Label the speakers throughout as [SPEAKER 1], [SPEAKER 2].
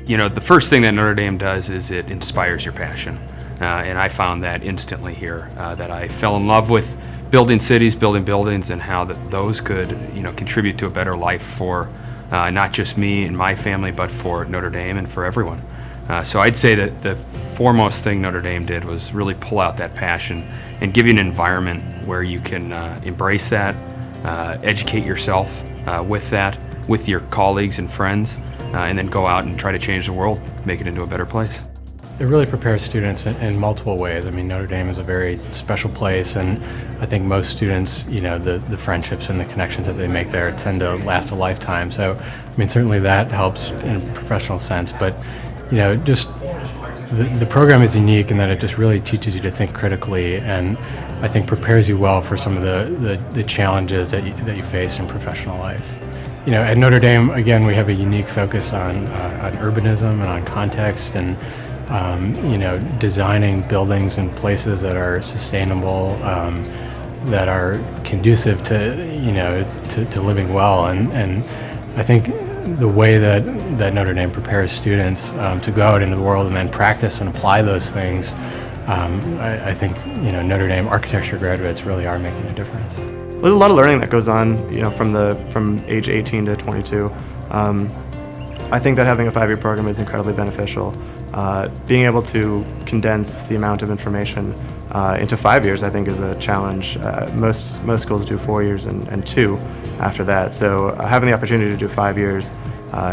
[SPEAKER 1] the first thing that Notre Dame does is it inspires your passion. And I found that instantly here, that I fell in love with building cities, building buildings, and how those could, contribute to a better life for not just me and my family, but for Notre Dame and for everyone. So I'd say that the foremost thing Notre Dame did was really pull out that passion and give you an environment where you can embrace that, educate yourself with that, with your colleagues and friends, and then go out and try to change the world, make it into a better place.
[SPEAKER 2] It really prepares students in multiple ways. I mean, Notre Dame is a very special place, and I think most students, the friendships and the connections that they make there tend to last a lifetime. So, I mean, certainly that helps in a professional sense, but, just the program is unique in that it just really teaches you to think critically, and I think prepares you well for some of the challenges that you face in professional life. At Notre Dame, again, we have a unique focus on urbanism and on context, and designing buildings and places that are sustainable, that are conducive to living well, and I think the way that Notre Dame prepares students to go out into the world and then practice and apply those things, I think Notre Dame architecture graduates really are making a difference.
[SPEAKER 3] There's a lot of learning that goes on, from age 18 to 22. I think that having a 5-year program is incredibly beneficial. Being able to condense the amount of information into 5 years, I think, is a challenge. Most schools do 4 years and 2 after that. So having the opportunity to do 5 years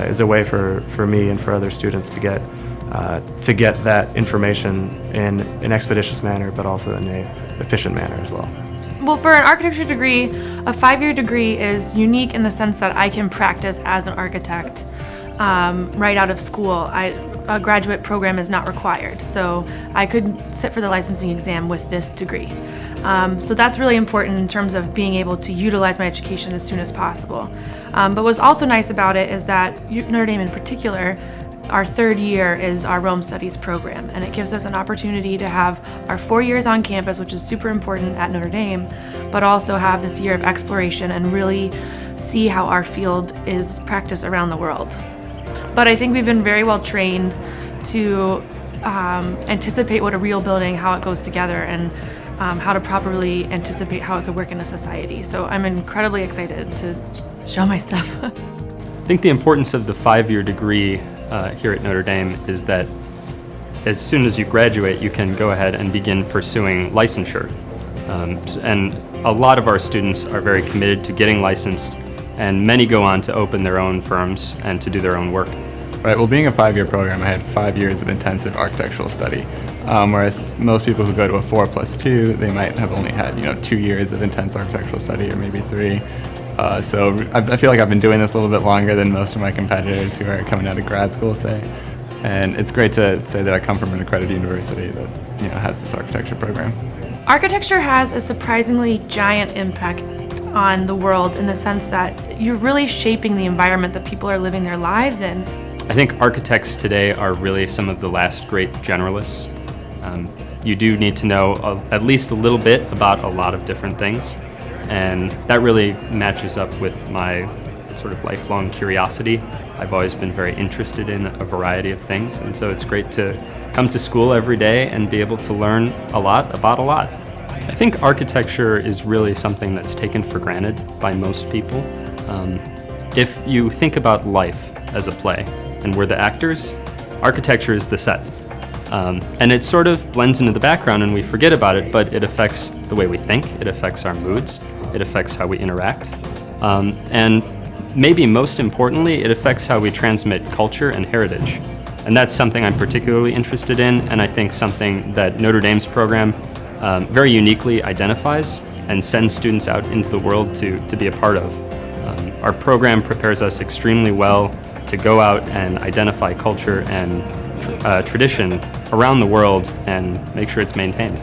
[SPEAKER 3] is a way for me and for other students to get that information in an expeditious manner, but also in an efficient manner as well.
[SPEAKER 4] Well, for an architecture degree, a 5-year degree is unique in the sense that I can practice as an architect right out of school. A graduate program is not required, so I could sit for the licensing exam with this degree. So that's really important in terms of being able to utilize my education as soon as possible. But what's also nice about it is that Notre Dame in particular, our 3rd year is our Rome Studies program, and it gives us an opportunity to have our 4 years on campus, which is super important at Notre Dame, but also have this year of exploration and really see how our field is practiced around the world. But I think we've been very well trained to anticipate what a real building, how it goes together, and how to properly anticipate how it could work in a society. So I'm incredibly excited to show my stuff.
[SPEAKER 5] I think the importance of the 5-year degree here at Notre Dame is that as soon as you graduate, you can go ahead and begin pursuing licensure. And a lot of our students are very committed to getting licensed, and many go on to open their own firms and to do their own work.
[SPEAKER 6] Right, well, being a 5-year program, I had 5 years of intensive architectural study, whereas most people who go to a 4+2, they might have only had 2 years of intense architectural study, or maybe 3. So I feel like I've been doing this a little bit longer than most of my competitors who are coming out of grad school, say. And it's great to say that I come from an accredited university that has this architecture program.
[SPEAKER 4] Architecture has a surprisingly giant impact on the world in the sense that you're really shaping the environment that people are living their lives in.
[SPEAKER 5] I think architects today are really some of the last great generalists. You do need to know at least a little bit about a lot of different things, and that really matches up with my sort of lifelong curiosity. I've always been very interested in a variety of things, and so it's great to come to school every day and be able to learn a lot about a lot. I think architecture is really something that's taken for granted by most people. If you think about life as a play, and we're the actors, architecture is the set. And it sort of blends into the background and we forget about it, but it affects the way we think, it affects our moods, it affects how we interact. And maybe most importantly, it affects how we transmit culture and heritage. And that's something I'm particularly interested in, and I think something that Notre Dame's program very uniquely identifies and sends students out into the world to be a part of. Our program prepares us extremely well to go out and identify culture and tradition around the world and make sure it's maintained.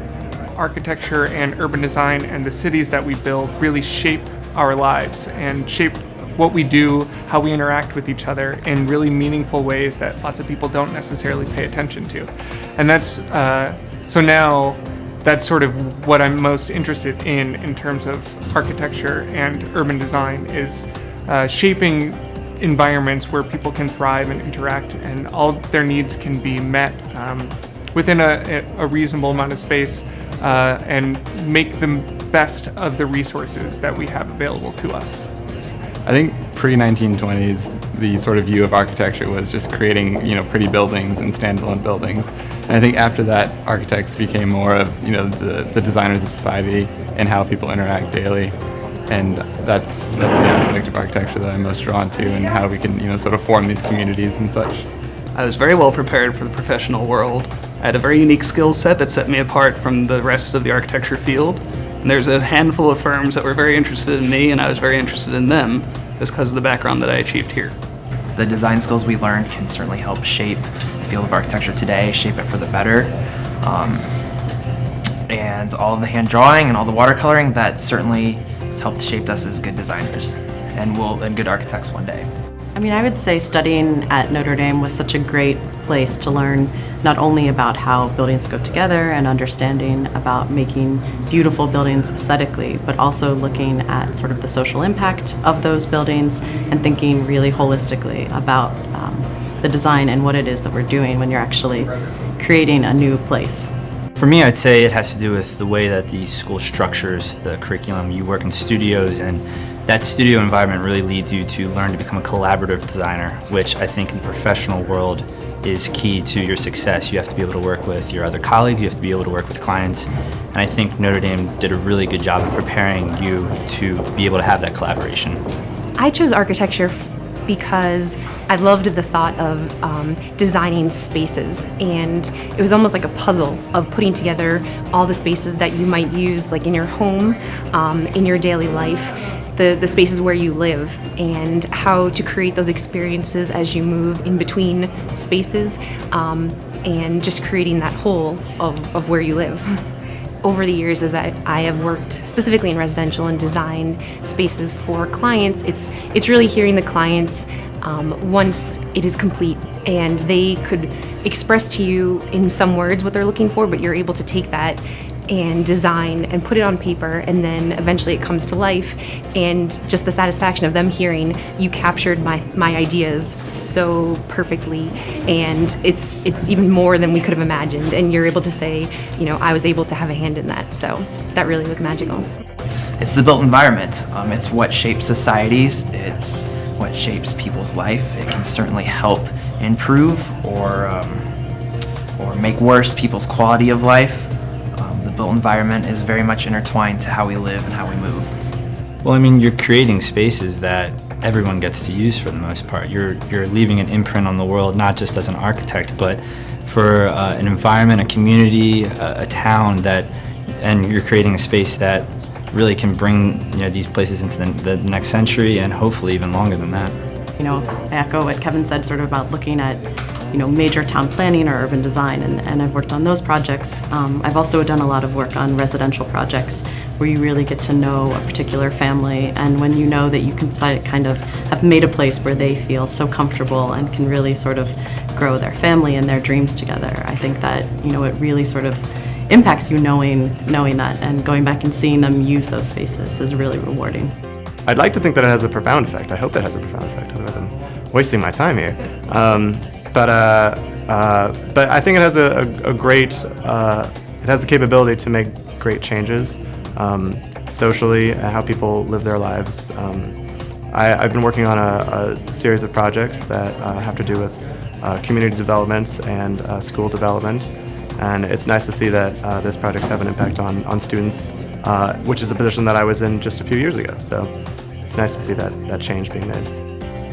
[SPEAKER 7] Architecture and urban design and the cities that we build really shape our lives and shape what we do, how we interact with each other in really meaningful ways that lots of people don't necessarily pay attention to. And that's, so now that's sort of what I'm most interested in terms of architecture and urban design, is shaping environments where people can thrive and interact, and all their needs can be met within a reasonable amount of space, and make the best of the resources that we have available to us.
[SPEAKER 6] I think pre-1920s, the sort of view of architecture was just creating, pretty buildings and standalone buildings. And I think after that, architects became more of, the designers of society and how people interact daily. And that's the aspect of architecture that I'm most drawn to, and how we can, sort of form these communities and such.
[SPEAKER 8] I was very well prepared for the professional world. I had a very unique skill set that set me apart from the rest of the architecture field. And there's a handful of firms that were very interested in me, and I was very interested in them just because of the background that I achieved here.
[SPEAKER 9] The design skills we learned can certainly help shape the field of architecture today, shape it for the better. And all of the hand drawing and all the watercoloring, that certainly has helped shape us as good designers and good architects one day.
[SPEAKER 10] I mean, I would say studying at Notre Dame was such a great place to learn not only about how buildings go together and understanding about making beautiful buildings aesthetically, but also looking at sort of the social impact of those buildings and thinking really holistically about the design and what it is that we're doing when you're actually creating a new place.
[SPEAKER 11] For me, I'd say it has to do with the way that the school structures the curriculum. You work in studios, and that studio environment really leads you to learn to become a collaborative designer, which I think in the professional world is key to your success. You have to be able to work with your other colleagues, you have to be able to work with clients, and I think Notre Dame did a really good job of preparing you to be able to have that collaboration.
[SPEAKER 12] I chose architecture because I loved the thought of designing spaces, and it was almost like a puzzle of putting together all the spaces that you might use, like in your home, in your daily life, the spaces where you live, and how to create those experiences as you move in between spaces, and just creating that whole of where you live. Over the years, as I have worked specifically in residential and designed spaces for clients, it's really hearing the clients once it is complete, and they could express to you in some words what they're looking for, but you're able to take that and design and put it on paper, and then eventually it comes to life, and just the satisfaction of them hearing you captured my ideas so perfectly, and it's even more than we could have imagined, and you're able to say, I was able to have a hand in that, so that really was magical.
[SPEAKER 9] It's the built environment. It's what shapes societies. It's what shapes people's life. It can certainly help improve or make worse people's quality of life. The built environment is very much intertwined to how we live and how we move.
[SPEAKER 11] Well, I mean, you're creating spaces that everyone gets to use for the most part. You're leaving an imprint on the world, not just as an architect, but for an environment, a community, a town and you're creating a space that really can bring these places into the next century, and hopefully even longer than that.
[SPEAKER 10] I echo what Kevin said, sort of about looking at major town planning or urban design, and I've worked on those projects. I've also done a lot of work on residential projects where you really get to know a particular family, and when you know that you can kind of have made a place where they feel so comfortable and can really sort of grow their family and their dreams together, I think that it really sort of impacts you knowing that, and going back and seeing them use those spaces is really rewarding.
[SPEAKER 3] I'd like to think that it has a profound effect. I hope it has a profound effect, otherwise I'm wasting my time here. But I think it has a great, it has the capability to make great changes socially, how people live their lives. I've been working on a series of projects that have to do with community development and school development, and it's nice to see that those projects have an impact on students, which is a position that I was in just a few years ago. So it's nice to see that change being made.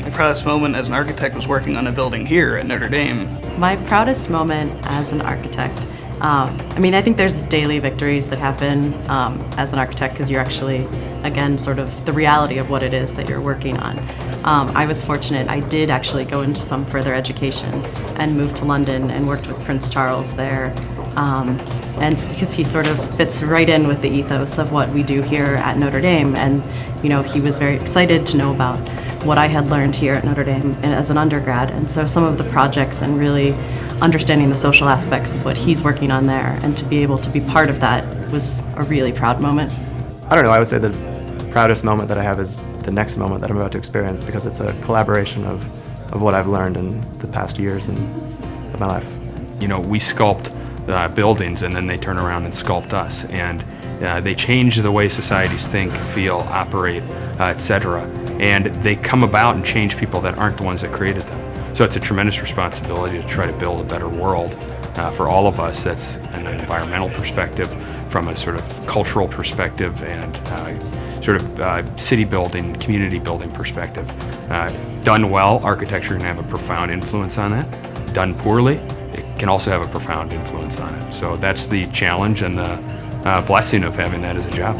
[SPEAKER 8] My proudest moment as an architect was working on a building here at Notre Dame.
[SPEAKER 10] My proudest moment as an architect, I think there's daily victories that happen as an architect, because you're actually, again, sort of the reality of what it is that you're working on. I was fortunate, I did actually go into some further education and moved to London and worked with Prince Charles there. And because he sort of fits right in with the ethos of what we do here at Notre Dame, and he was very excited to know about what I had learned here at Notre Dame as an undergrad, and so some of the projects and really understanding the social aspects of what he's working on there, and to be able to be part of that was a really proud moment.
[SPEAKER 3] I don't know, I would say that proudest moment that I have is the next moment that I'm about to experience, because it's a collaboration of what I've learned in the past years of my life.
[SPEAKER 1] You know, we sculpt buildings, and then they turn around and sculpt us, and they change the way societies think, feel, operate, etc. And they come about and change people that aren't the ones that created them. So it's a tremendous responsibility to try to build a better world for all of us. That's an environmental perspective, from a sort of cultural perspective, and sort of city building, community building perspective. Done well, architecture can have a profound influence on that. Done poorly, it can also have a profound influence on it. So that's the challenge and the blessing of having that as a job.